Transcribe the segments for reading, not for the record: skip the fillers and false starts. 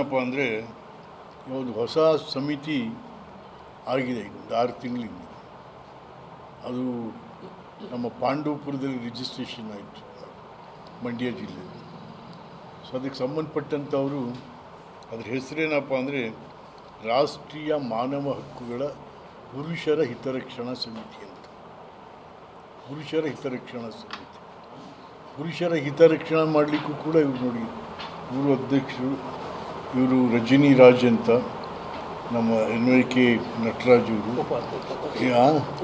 ಏನಪ್ಪ ಅಂದರೆ ಒಂದು ಹೊಸ ಸಮಿತಿ ಆಗಿದೆ ಈಗ ಒಂದು 6 ತಿಂಗಳಿಂದ. ಅದು ನಮ್ಮ ಪಾಂಡವಪುರದಲ್ಲಿ ರಿಜಿಸ್ಟ್ರೇಷನ್ ಆಯಿತು, ಮಂಡ್ಯ ಜಿಲ್ಲೆ. ಸೊ ಅದಕ್ಕೆ ಸಂಬಂಧಪಟ್ಟಂಥವರು ಅದ್ರ ಹೆಸರೇನಪ್ಪ ಅಂದರೆ ರಾಷ್ಟ್ರೀಯ ಮಾನವ ಹಕ್ಕುಗಳ ಪುರುಷರ ಹಿತರಕ್ಷಣಾ ಸಮಿತಿ ಅಂತ. ಪುರುಷರ ಹಿತರಕ್ಷಣಾ ಸಮಿತಿ, ಪುರುಷರ ಹಿತರಕ್ಷಣಾ ಮಾಡಲಿಕ್ಕೂ ಕೂಡ ಇವ್ರು ನೋಡಿ, ಇವರು ಅಧ್ಯಕ್ಷರು, ಇವರು ರಜನಿ ರಾಜ್ ಅಂತ, ನಮ್ಮ NYK ನಟರಾಜ್ ಇವರು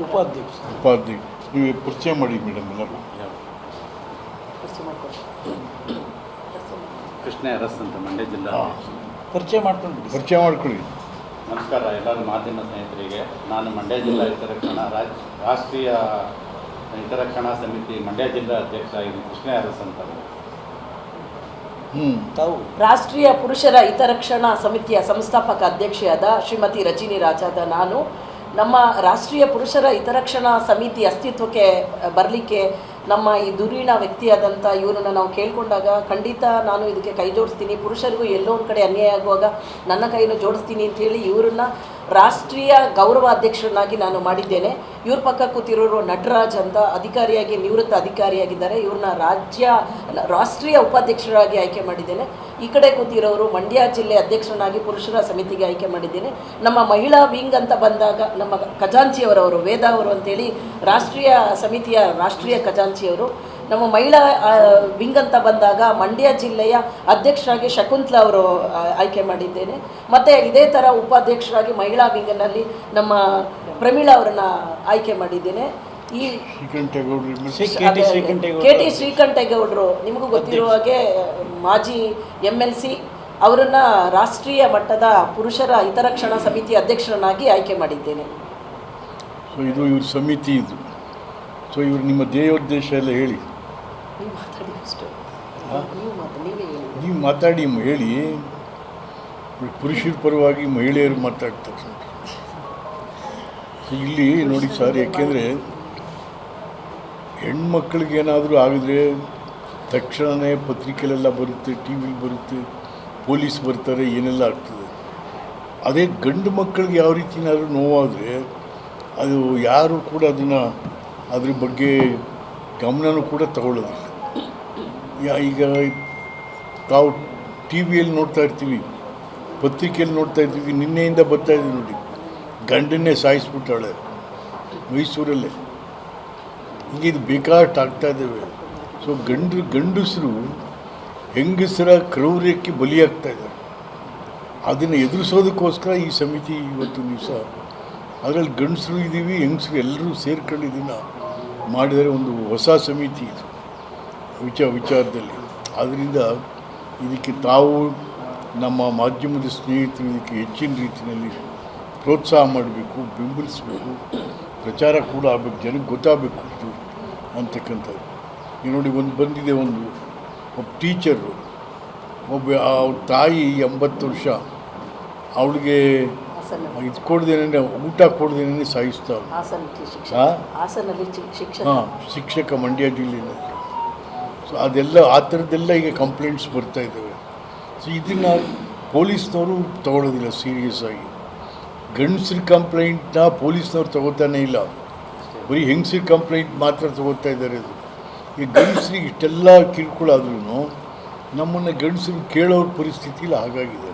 ಉಪಾಧ್ಯಕ್ಷ. ನೀವು ಪರಿಚಯ ಮಾಡಿ ಮೇಡಮ್ ಎಲ್ಲರೂ. ಕೃಷ್ಣ ಅರಸ್ ಅಂತ, ಮಂಡ್ಯ ಜಿಲ್ಲಾ. ಪರಿಚಯ ಮಾಡ್ಕೊಳ್ಳಿ. ನಮಸ್ಕಾರ ಎಲ್ಲರೂ ಮಾಧ್ಯಮ ಸ್ನೇಹಿತರಿಗೆ. ನಾನು ಮಂಡ್ಯ ಜಿಲ್ಲಾ ರಾಷ್ಟ್ರೀಯ ಹಿತರಕ್ಷಣಾ ಸಮಿತಿ ಮಂಡ್ಯ ಜಿಲ್ಲಾ ಅಧ್ಯಕ್ಷ ಆಗಿದ್ದೀನಿ. ಕೃಷ್ಣ ಅರಸ್ ಅಂತ. ರಾಷ್ಟ್ರೀಯ ಪುರುಷರ ಹಿತರಕ್ಷಣಾ ಸಮಿತಿಯ ಸಂಸ್ಥಾಪಕ ಅಧ್ಯಕ್ಷೆಯಾದ ಶ್ರೀಮತಿ ರಜಿನಿ ರಾಜಾದ ನಾನು. ನಮ್ಮ ರಾಷ್ಟ್ರೀಯ ಪುರುಷರ ಹಿತರಕ್ಷಣಾ ಸಮಿತಿ ಅಸ್ತಿತ್ವಕ್ಕೆ ಬರಲಿಕ್ಕೆ ನಮ್ಮ ಈ ಧುರೀಣ ವ್ಯಕ್ತಿಯಾದಂಥ ಇವರನ್ನು ನಾವು ಕೇಳಿಕೊಂಡಾಗ ಖಂಡಿತ ನಾನು ಇದಕ್ಕೆ ಕೈ ಜೋಡಿಸ್ತೀನಿ, ಪುರುಷರಿಗೂ ಎಲ್ಲೋ ಒಂದು ಕಡೆ ಅನ್ಯಾಯ ಆಗುವಾಗ ನನ್ನ ಕೈಯನ್ನು ಜೋಡಿಸ್ತೀನಿ ಅಂಥೇಳಿ ಇವರನ್ನು ರಾಷ್ಟ್ರೀಯ ಗೌರವಾಧ್ಯಕ್ಷರನ್ನಾಗಿ ನಾನು ಮಾಡಿದ್ದೇನೆ. ಇವ್ರ ಪಕ್ಕ ಕೂತಿರೋರು ನಟರಾಜ್ ಅಂತ, ಅಧಿಕಾರಿಯಾಗಿ ನಿವೃತ್ತ ಅಧಿಕಾರಿಯಾಗಿದ್ದಾರೆ. ಇವ್ರನ್ನ ರಾಷ್ಟ್ರೀಯ ಉಪಾಧ್ಯಕ್ಷರಾಗಿ ಆಯ್ಕೆ ಮಾಡಿದ್ದೇನೆ. ಈ ಕಡೆ ಕೂತಿರೋರು ಮಂಡ್ಯ ಜಿಲ್ಲೆ ಅಧ್ಯಕ್ಷರನ್ನಾಗಿ ಪುರುಷರ ಸಮಿತಿಗೆ ಆಯ್ಕೆ ಮಾಡಿದ್ದೇನೆ. ನಮ್ಮ ಮಹಿಳಾ ವಿಂಗ್ ಅಂತ ಬಂದಾಗ ನಮ್ಮ ಖಜಾಂಚಿಯವರವರು ವೇದ ಅವರು ಅಂತೇಳಿ ರಾಷ್ಟ್ರೀಯ ಸಮಿತಿಯ ರಾಷ್ಟ್ರೀಯ ಖಜಾಂಚಿಯವರು. ನಮ್ಮ ಮಹಿಳಾ ವಿಂಗ್ ಅಂತ ಬಂದಾಗ ಮಂಡ್ಯ ಜಿಲ್ಲೆಯ ಅಧ್ಯಕ್ಷರಾಗಿ ಶಕುಂತಲಾ ಅವರು ಆಯ್ಕೆ ಮಾಡಿದ್ದೇನೆ. ಮತ್ತು ಇದೇ ಥರ ಉಪಾಧ್ಯಕ್ಷರಾಗಿ ಮಹಿಳಾ ವಿಂಗ್ನಲ್ಲಿ ನಮ್ಮ ಪ್ರಮೀಳಾ ಅವರನ್ನು ಆಯ್ಕೆ ಮಾಡಿದ್ದೇನೆ. ಈ KT ಶ್ರೀಕಂಠೇಗೌಡರು ನಿಮಗೂ ಗೊತ್ತಿರುವ ಹಾಗೆ ಮಾಜಿ MLC, ಅವರನ್ನು ರಾಷ್ಟ್ರೀಯ ಮಟ್ಟದ ಪುರುಷರ ಹಿತರಕ್ಷಣಾ ಸಮಿತಿ ಅಧ್ಯಕ್ಷರನ್ನಾಗಿ ಆಯ್ಕೆ ಮಾಡಿದ್ದೇನೆ. ಸೊ ಇದು ಇವ್ರ ಸಮಿತಿ ಇದು. ಸೊ ಇವರು ನಿಮ್ಮ ಧ್ಯೇಯೋದ್ದೇಶ ಎಲ್ಲ ಹೇಳಿ. ನೀವು ಮಾತಾಡಿ ಹೇಳಿ. ಪುರುಷರ ಪರವಾಗಿ ಮಹಿಳೆಯರು ಮಾತಾಡ್ತಾರೆ. ಇಲ್ಲಿ ನೋಡಿ ಸರ್, ಯಾಕೆಂದರೆ ಹೆಣ್ಮಕ್ಳಿಗೇನಾದರೂ ಆಗಿದ್ರೆ ತಕ್ಷಣವೇ ಪತ್ರಿಕೆಲೆಲ್ಲ ಬರುತ್ತೆ, TV ಬರುತ್ತೆ, ಪೊಲೀಸ್ ಬರ್ತಾರೆ, ಏನೆಲ್ಲ ಆಗ್ತದೆ. ಅದೇ ಗಂಡು ಮಕ್ಕಳಿಗೆ ಯಾವ ರೀತಿನಾದರೂ ನೋವಾದರೆ ಅದು ಯಾರು ಕೂಡ ಅದ್ರ ಬಗ್ಗೆ ಗಮನನೂ ಕೂಡ ತಗೊಳ್ಳೋದಿಲ್ಲ. ಈಗ ತಾವು TVಯಲ್ಲಿ ನೋಡ್ತಾ ಇರ್ತೀವಿ, ಪತ್ರಿಕೆಯಲ್ಲಿ ನೋಡ್ತಾ ಇರ್ತೀವಿ, ನಿನ್ನೆಯಿಂದ ಬರ್ತಾಯಿದ್ದೀವಿ ನೋಡಿ, ಗಂಡನ್ನೇ ಸಾಯಿಸ್ಬಿಟ್ಟಾಳೆ ಮೈಸೂರಲ್ಲೇ. ಹೀಗೆ ಇದು ಬೇಕಾಷ್ಟು ಆಗ್ತಾ ಇದ್ದಾವೆ. ಸೊ ಗಂಡಸರು ಹೆಂಗಸರ ಕ್ರೌರ್ಯಕ್ಕೆ ಬಲಿಯಾಗ್ತಾ ಇದ್ದಾರೆ. ಅದನ್ನು ಎದುರಿಸೋದಕ್ಕೋಸ್ಕರ ಈ ಸಮಿತಿ ಇವತ್ತು ದಿವಸ, ಅದರಲ್ಲಿ ಗಂಡಸರು ಇದ್ದೀವಿ, ಹೆಂಗಸರು ಎಲ್ಲರೂ ಸೇರ್ಕೊಂಡು ಇದನ್ನು ಮಾಡಿದರೆ ಒಂದು ಹೊಸ ಸಮಿತಿ ಇದು ವಿಚಾರದಲ್ಲಿ. ಆದ್ದರಿಂದ ಇದಕ್ಕೆ ತಾವು ನಮ್ಮ ಮಾಧ್ಯಮದ ಸ್ನೇಹಿತರು ಇದಕ್ಕೆ ಹೆಚ್ಚಿನ ರೀತಿಯಲ್ಲಿ ಪ್ರೋತ್ಸಾಹ ಮಾಡಬೇಕು, ಬೆಂಬಲಿಸಬೇಕು, ಪ್ರಚಾರ ಕೂಡ ಆಗಬೇಕು, ಜನಕ್ಕೆ ಗೊತ್ತಾಗಬೇಕು ಇದು ಅಂತಕ್ಕಂಥದ್ದು. ಈಗ ನೋಡಿ, ಬಂದಿದೆ ಒಬ್ಬ ಟೀಚರು, ಅವ್ರ ತಾಯಿ 80 ವರ್ಷ, ಅವಳಿಗೆ ಇದು ಕೊಡ್ದೇನೆ, ಊಟ ಕೊಡ್ದೇನೆ ಸಾಯಿಸ್ತಾವೆ. ಶಿಕ್ಷಕ ಮಂಡ್ಯ ಜಿಲ್ಲೆಯಲ್ಲಿ. ಸೊ ಅದೆಲ್ಲ ಆ ಥರದ್ದೆಲ್ಲ ಈಗ ಕಂಪ್ಲೇಂಟ್ಸ್ ಬರ್ತಾ ಇದ್ದಾವೆ. ಸೊ ಇದನ್ನು ಪೊಲೀಸ್ನವರು ತಗೊಳ್ಳೋದಿಲ್ಲ ಸೀರಿಯಸ್ ಆಗಿ. ಗಂಡಸ್ರ ಕಂಪ್ಲೇಂಟ್ನ ಪೊಲೀಸ್ನವ್ರು ತಗೋತಾನೇ ಇಲ್ಲ, ಬರೀ ಹೆಂಗಸ್ರ ಕಂಪ್ಲೇಂಟ್ ಮಾತ್ರ ತಗೋತಾ ಇದ್ದಾರೆ. ಅದು ಈ ಗಂಡಸ್ರಿಗೆ ಇಷ್ಟೆಲ್ಲ ಕಿರುಕುಳ ಆದ್ರೂ ನಮ್ಮನ್ನು ಗಂಡಸ್ರಿಗೆ ಕೇಳೋರ ಪರಿಸ್ಥಿತಿಲಿ ಹಾಗಾಗಿದೆ.